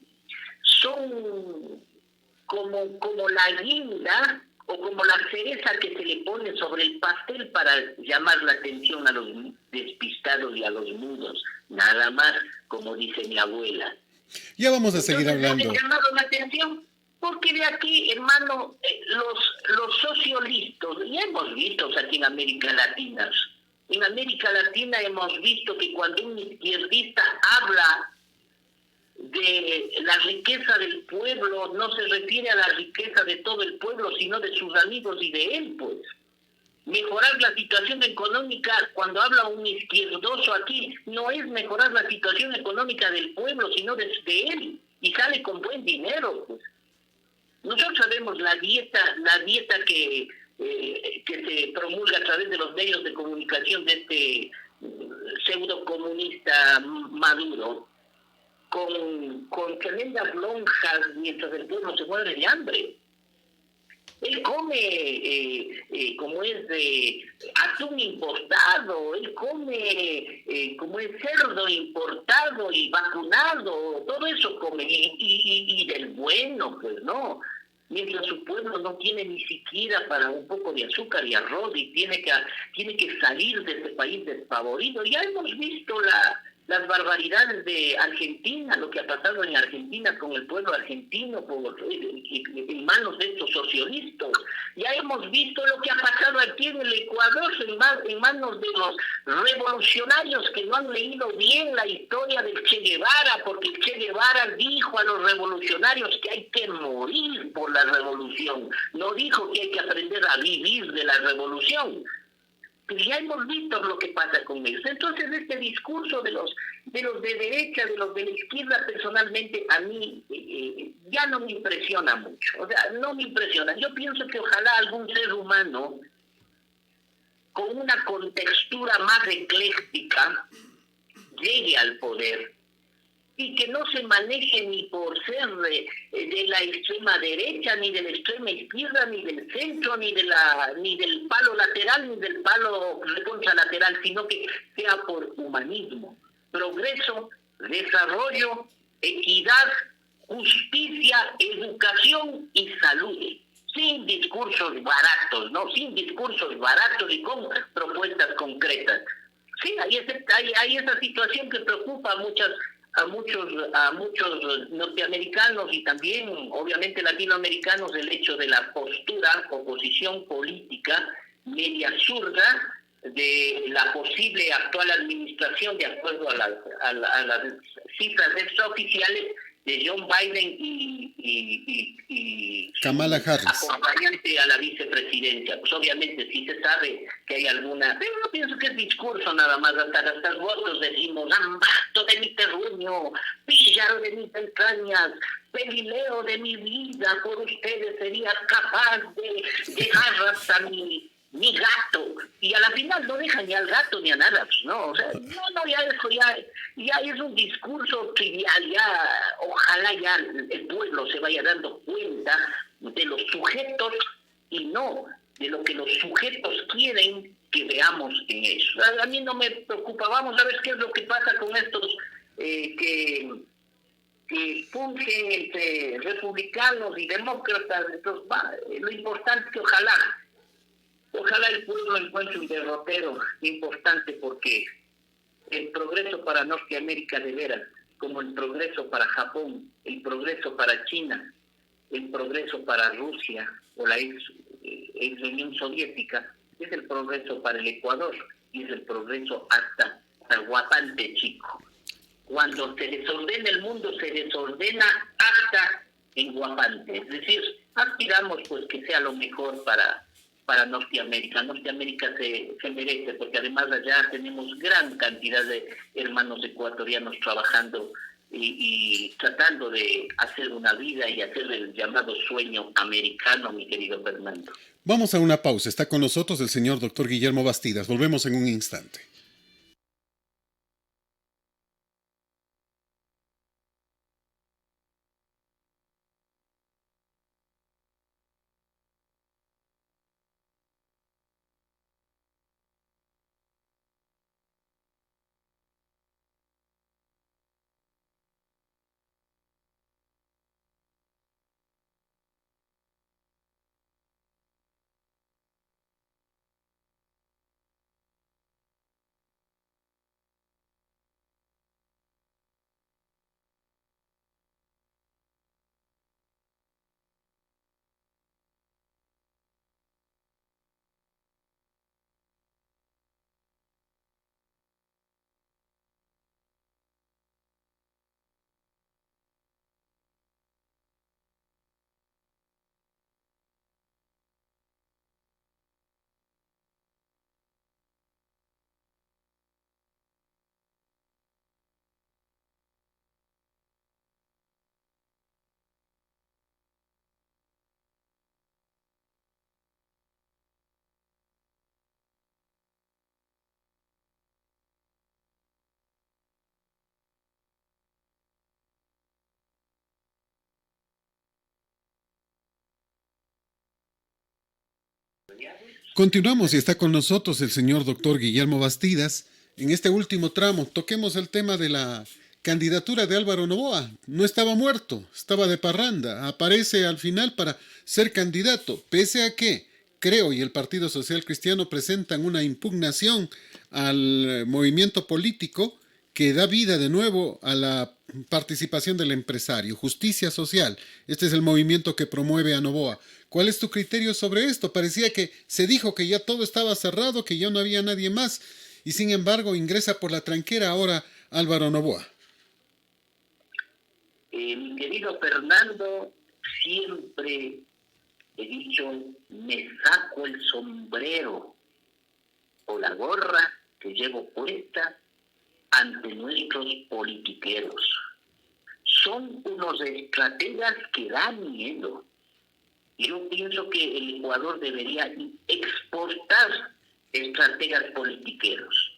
como la guinda o como la cereza que se le pone sobre el pastel para llamar la atención a los despistados y a los mudos, nada más, como dice mi abuela. Ya vamos a seguir hablando. Me ha llamado la atención porque de aquí, hermano, los socialistas, ya hemos visto aquí en América Latina, hemos visto que cuando un izquierdista habla de la riqueza del pueblo, no se refiere a la riqueza de todo el pueblo, sino de sus amigos y de él, pues. Mejorar la situación económica, cuando habla un izquierdoso aquí, no es mejorar la situación económica del pueblo, sino de él, y sale con buen dinero, pues. Nosotros sabemos la dieta que se promulga a través de los medios de comunicación de este pseudo comunista Maduro, con tremendas lonjas mientras el pueblo se muere de hambre. Él come, como es de atún importado, él come, como es cerdo importado y vacunado, todo eso come, y del bueno, pues no. Mientras su pueblo no tiene ni siquiera para un poco de azúcar y arroz y tiene que salir de este país despavorido. Ya hemos visto las barbaridades de Argentina, lo que ha pasado en Argentina con el pueblo argentino en manos de estos socialistas. Ya hemos visto lo que ha pasado aquí en el Ecuador en manos de los revolucionarios que no han leído bien la historia del Che Guevara, porque el Che Guevara dijo a los revolucionarios que hay que morir por la revolución, no dijo que hay que aprender a vivir de la revolución. Pues ya hemos visto lo que pasa con ellos. Entonces este discurso de los de derecha, de los de la izquierda, personalmente a mí ya no me impresiona mucho. O sea, no me impresiona. Yo pienso que ojalá algún ser humano con una contextura más ecléctica llegue al poder y que no se maneje ni por ser de la extrema derecha, ni de la extrema izquierda, ni del centro, ni del palo lateral, ni del palo contralateral, sino que sea por humanismo, progreso, desarrollo, equidad, justicia, educación y salud. Sin discursos baratos, ¿no? Sin discursos baratos y con propuestas concretas. Sí, hay esa situación que preocupa a muchos norteamericanos y también obviamente latinoamericanos, el hecho de la oposición política media zurda de la posible actual administración, de acuerdo a las cifras extraoficiales de John Biden y Kamala Harris, acompañante a la vicepresidencia. Pues obviamente sí se sabe que hay alguna, pero no pienso que es discurso nada más, hasta los votos decimos, ambato de mi terruño, píllaro de mis entrañas, pelileo de mi vida, por ustedes sería capaz de dejar hasta mi gato, y a la final no deja ni al gato ni a nada, pues no, o sea, ya eso ya es un discurso trivial, ya ojalá ya el pueblo se vaya dando cuenta de los sujetos y no de lo que los sujetos quieren que veamos en eso. A mí no me preocupa, vamos a ver qué es lo que pasa con estos que fungen entre republicanos y demócratas. Entonces, lo importante es que ojalá el pueblo encuentre un derrotero importante, porque el progreso para Norteamérica de veras, como el progreso para Japón, el progreso para China, el progreso para Rusia o la ex Unión Soviética, es el progreso para el Ecuador y es el progreso hasta Guapante, chico. Cuando se desordena el mundo, se desordena hasta en Guapante. Es decir, aspiramos pues que sea lo mejor para Norteamérica. Norteamérica se merece, porque además allá tenemos gran cantidad de hermanos ecuatorianos trabajando y tratando de hacer una vida y hacer el llamado sueño americano, mi querido Fernando. Vamos a una pausa. Está con nosotros el señor doctor Guillermo Bastidas. Volvemos en un instante. Continuamos y está con nosotros el señor doctor Guillermo Bastidas. En este último tramo, toquemos el tema de la candidatura de Álvaro Noboa. No estaba muerto, estaba de parranda. Aparece al final para ser candidato, pese a que, creo, y el Partido Social Cristiano presentan una impugnación al movimiento político que da vida de nuevo a la participación del empresario. Justicia social. Este es el movimiento que promueve a Noboa. ¿Cuál es tu criterio sobre esto? Parecía que se dijo que ya todo estaba cerrado, que ya no había nadie más, y sin embargo ingresa por la tranquera ahora Álvaro Noboa. Mi querido Fernando, siempre he dicho, me saco el sombrero o la gorra que llevo puesta ante nuestros politiqueros. Son unos estrategas que dan miedo. Yo pienso que el Ecuador debería exportar estrategas politiqueros.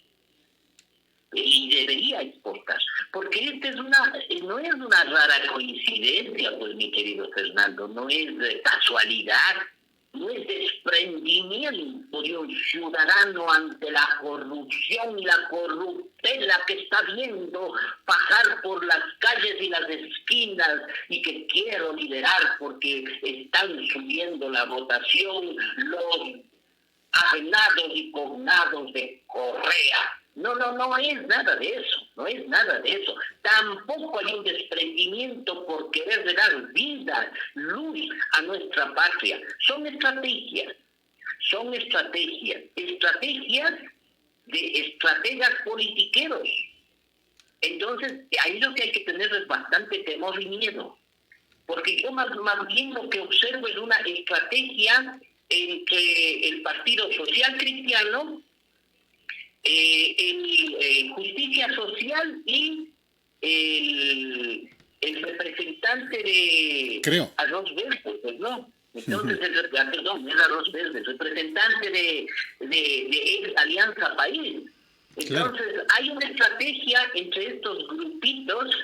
Y debería exportar. Porque no es una rara coincidencia, pues, mi querido Fernando, no es casualidad, no es desprendimiento de un ciudadano ante la corrupción y la corruptela que está viendo pasar por las calles y las esquinas y que quiero liderar porque están subiendo la votación los avenados y cognados de Correa. No es nada de eso, no es nada de eso. Tampoco hay un desprendimiento por querer dar vida, luz a nuestra patria. Son estrategias de estrategas politiqueros. Entonces, ahí lo que hay que tener es bastante temor y miedo. Porque yo más bien lo que observo es una estrategia entre el Partido Social Cristiano, Justicia Social y el representante de Arroz Verde, pues no. Entonces, perdón, es Arroz Verde, representante de ex Alianza País. Entonces, hay una estrategia entre estos grupitos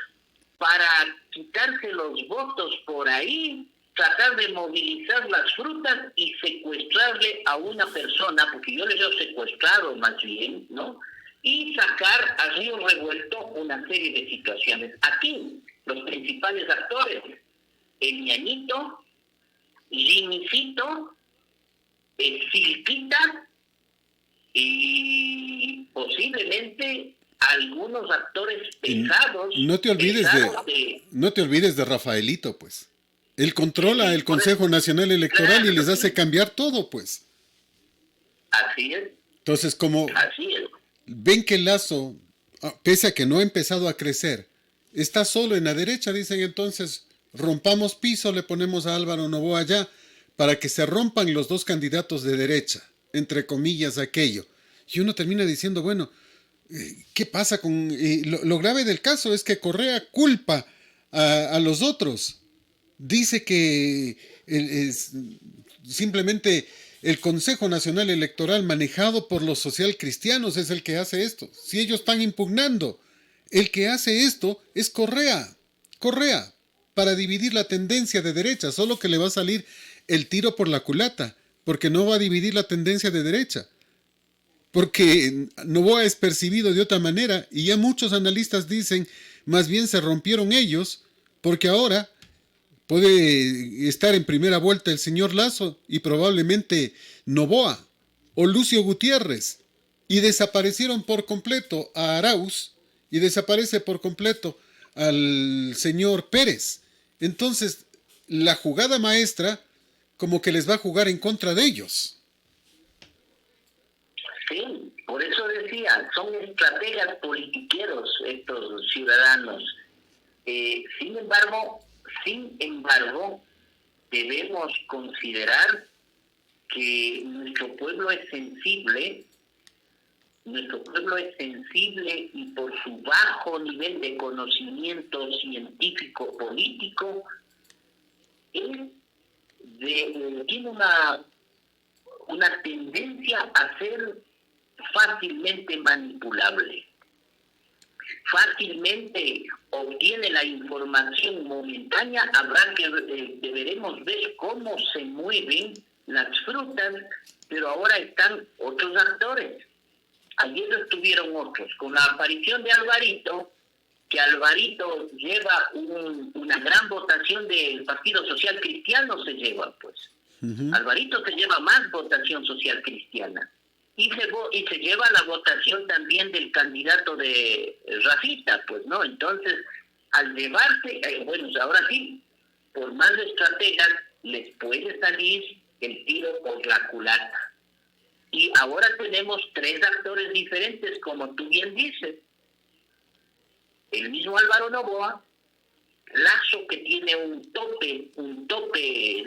para quitarse los votos por ahí, tratar de movilizar las frutas y secuestrarle a una persona, porque yo le veo secuestrado más bien, ¿no? Y sacar a río revuelto una serie de situaciones. Aquí, los principales actores, el Ñañito, Jimmycito, Silquita y posiblemente algunos actores pesados. No te olvides de Rafaelito, pues. Él controla el Consejo Nacional Electoral y les hace cambiar todo, pues. Así es, Entonces, como así es. ven que Lazo, pese a que no ha empezado a crecer, está solo en la derecha, dicen entonces, rompamos piso, le ponemos a Álvaro Noboa allá, para que se rompan los dos candidatos de derecha, entre comillas aquello. Y uno termina diciendo, bueno, ¿qué pasa con...? Lo grave del caso es que Correa culpa a los otros. Dice que simplemente el Consejo Nacional Electoral manejado por los socialcristianos es el que hace esto. Si ellos están impugnando, el que hace esto es Correa. Correa, para dividir la tendencia de derecha, solo que le va a salir el tiro por la culata, porque no va a dividir la tendencia de derecha. Porque Noboa es percibido de otra manera y ya muchos analistas dicen, más bien se rompieron ellos, porque ahora puede estar en primera vuelta el señor Lazo y probablemente Noboa o Lucio Gutiérrez. Y desaparecieron por completo a Arauz y desaparece por completo al señor Pérez. Entonces, la jugada maestra como que les va a jugar en contra de ellos. Sí, por eso decía, son estrategas politiqueros estos ciudadanos. Sin embargo, debemos considerar que nuestro pueblo es sensible y por su bajo nivel de conocimiento científico político, tiene una tendencia a ser fácilmente manipulable. Fácilmente obtiene la información momentánea, deberemos ver cómo se mueven las frutas, pero ahora están otros actores. Ayer estuvieron otros, con la aparición de Alvarito, que Alvarito lleva una gran votación del Partido Social Cristiano, se lleva pues. Alvarito se lleva más votación social cristiana. Y se lleva la votación también del candidato de Rafita, pues, ¿no? Entonces, al llevarse, ahora sí, por más estrategas, les puede salir el tiro por la culata. Y ahora tenemos tres actores diferentes, como tú bien dices. El mismo Álvaro Noboa, Lazo, que tiene un tope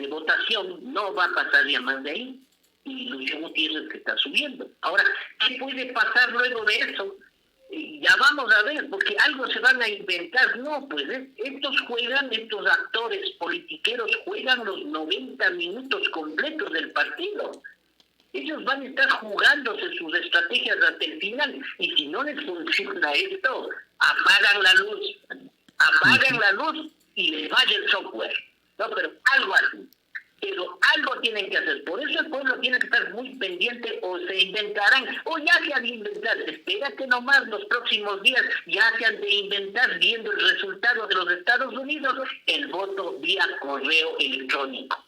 de votación, no va a pasar ya más de ahí, y Lucio Gutiérrez, que está subiendo. Ahora, ¿qué puede pasar luego de eso? Ya vamos a ver, porque algo se van a inventar. No, pues estos actores politiqueros juegan los 90 minutos completos del partido. Ellos van a estar jugándose sus estrategias hasta el final, y si no les funciona esto, apagan la luz y les falla el software. No, pero algo así. Pero algo tienen que hacer. Por eso el pueblo tiene que estar muy pendiente, o se inventarán, o ya se han de inventar. Espérate nomás, los próximos días ya se han de inventar, viendo el resultado de los Estados Unidos, el voto vía correo electrónico.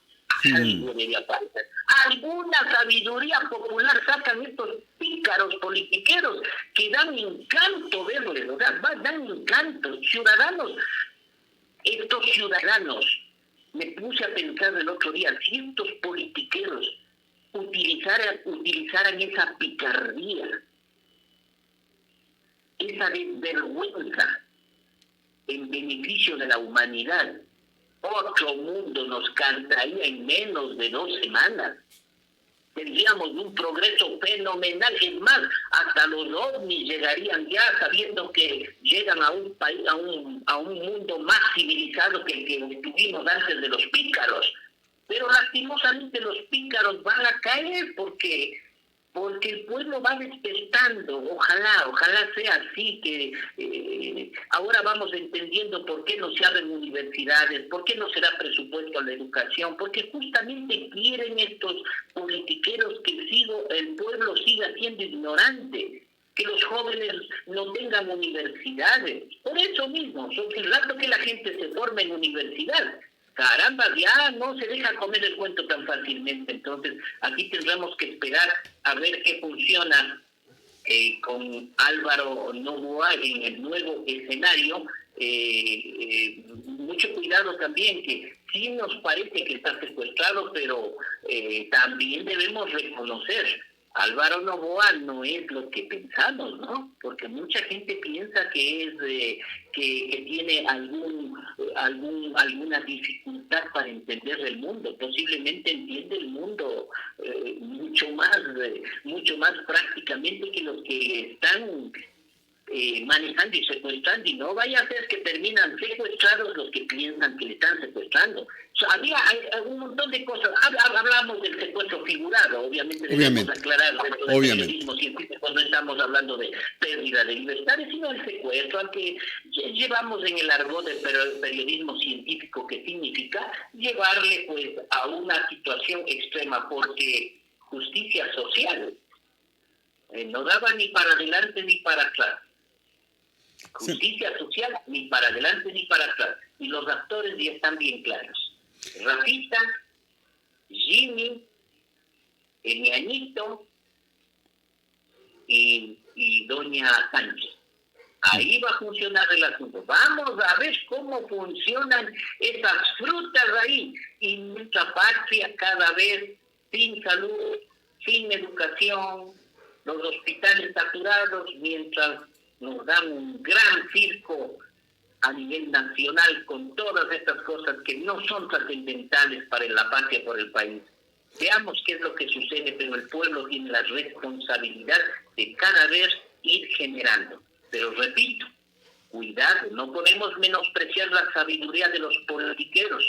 Alguna sabiduría popular sacan estos pícaros politiqueros que dan encanto verles, o sea, dan encanto. Estos ciudadanos, me puse a pensar el otro día, si estos politiqueros utilizaran esa picardía, esa desvergüenza en beneficio de la humanidad, otro mundo nos cantaría en menos de 2 semanas. Tendríamos un progreso fenomenal. Es más, hasta los ovnis llegarían ya, sabiendo que llegan a un país, a un mundo más civilizado que el que tuvimos antes de los pícaros. Pero lastimosamente los pícaros van a caer porque el pueblo va despertando. Ojalá sea así, que ahora vamos entendiendo por qué no se abren universidades, por qué no se da presupuesto a la educación, porque justamente quieren estos politiqueros que el pueblo siga siendo ignorante, que los jóvenes no tengan universidades. Por eso mismo, el rato que la gente se forme en universidad, caramba, ya no se deja comer el cuento tan fácilmente. Entonces, aquí tendremos que esperar a ver qué funciona con Álvaro Noboa en el nuevo escenario. Mucho cuidado también, que sí nos parece que está secuestrado, pero también debemos reconocer, Álvaro Noboa no es lo que pensamos, ¿no? Porque mucha gente piensa que es que tiene alguna dificultad para entender el mundo. Posiblemente entiende el mundo mucho más prácticamente que los que están manejando y secuestrando, y no vaya a ser que terminan secuestrados los que piensan que le están secuestrando. O sea, hay un montón de cosas. Hablamos del secuestro figurado, obviamente debemos aclarar dentro del periodismo científico, no estamos hablando de pérdida de libertades, sino el secuestro al que llevamos en el argot del periodismo científico, que significa llevarle pues a una situación extrema, porque justicia social no daba ni para adelante ni para atrás. Justicia social ni para adelante ni para atrás. Y los actores ya están bien claros. Rafita, Jimmy, Enianito y Doña Sánchez. Ahí va a funcionar el asunto. Vamos a ver cómo funcionan esas frutas ahí. Y nuestra patria cada vez sin salud, sin educación, los hospitales saturados, mientras nos dan un gran circo a nivel nacional con todas estas cosas que no son trascendentales para la patria, por el país. Veamos qué es lo que sucede, pero el pueblo tiene la responsabilidad de cada vez ir generando. Pero repito, cuidado, no podemos menospreciar la sabiduría de los politiqueros.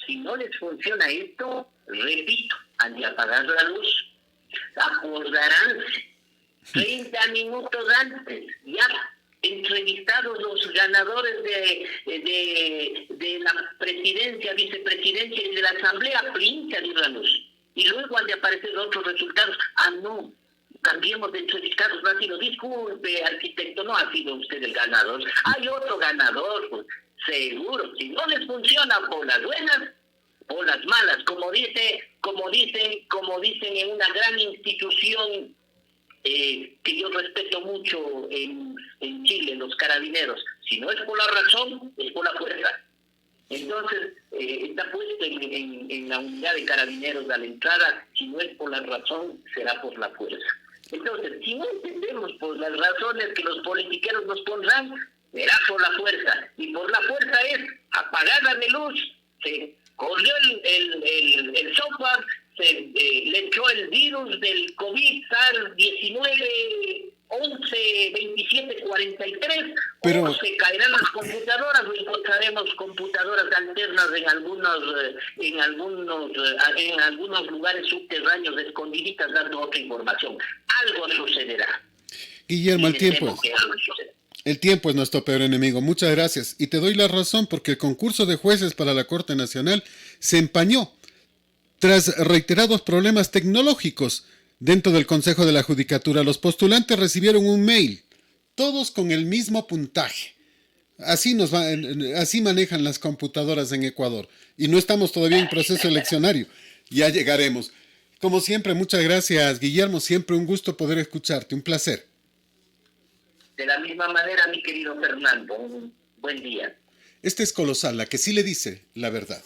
Si no les funciona esto, repito, han de apagar la luz, acordarán 30 minutos antes, ya entrevistados los ganadores de la presidencia, vicepresidencia y de la asamblea, pincha de la luz. Y luego han de aparecer otros resultados. No, cambiemos de entrevistados, no ha sido, disculpe, arquitecto, no ha sido usted el ganador. Hay otro ganador, pues, seguro. Si no les funciona por las buenas, por las malas, como dicen en una gran institución que yo respeto mucho en Chile, los carabineros. Si no es por la razón, es por la fuerza. Entonces, está puesto en la unidad de carabineros a la entrada: si no es por la razón, será por la fuerza. Entonces, si no entendemos por las razones que los politiqueros nos pondrán, será por la fuerza. Y por la fuerza es apagada de luz, se corrió el software, le entró el virus del COVID-19 11-27-43, pero o se caerán las computadoras, o encontraremos computadoras alternas en algunos lugares subterráneos escondiditas dando otra información. Algo sucederá. Guillermo, el tiempo es nuestro peor enemigo. Muchas gracias. Y te doy la razón, porque el concurso de jueces para la Corte Nacional se empañó tras reiterados problemas tecnológicos. Dentro del Consejo de la Judicatura, los postulantes recibieron un mail, todos con el mismo puntaje. Así manejan las computadoras en Ecuador. Y no estamos todavía en proceso eleccionario. Ya llegaremos. Como siempre, muchas gracias, Guillermo. Siempre un gusto poder escucharte. Un placer. De la misma manera, mi querido Fernando. Un buen día. Este es Colosal, la que sí le dice la verdad.